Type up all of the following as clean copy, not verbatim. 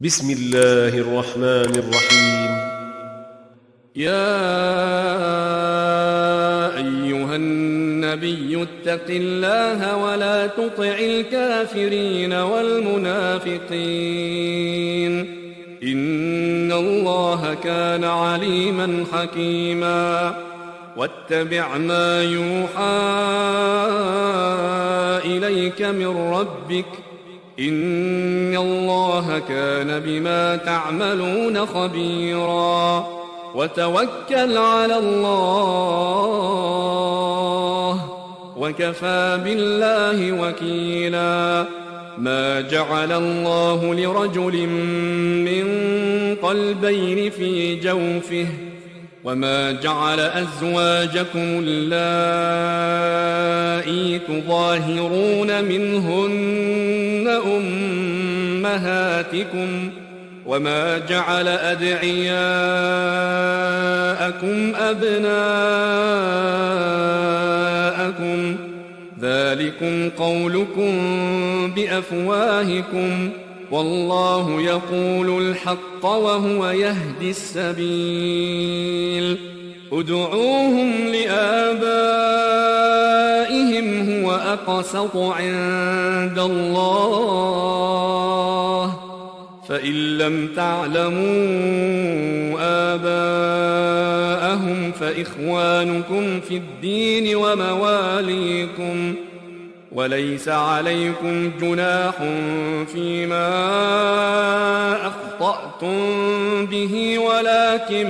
بسم الله الرحمن الرحيم. يا أيها النبي اتق الله ولا تطع الكافرين والمنافقين إن الله كان عليما حكيما. واتبع ما يوحى إليك من ربك إن الله كان بما تعملون خبيرا. وتوكل على الله وكفى بالله وكيلا. ما جعل الله لرجل من قلبين في جوفه وما جعل أزواجكم اللائي تظاهرون منهن أمهاتكم وما جعل أدعياءكم أبناءكم ذلكم قولكم بأفواهكم والله يقول الحق وهو يهدي السبيل. ادعوهم لآبائهم هو أقسط عند الله فإن لم تعلموا آباءهم فإخوانكم في الدين ومواليكم وليس عليكم جناح فيما أخطأتم به ولكن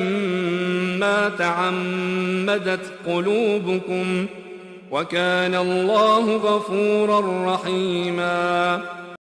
ما تعمدت قلوبكم وكان الله غفورا رحيما.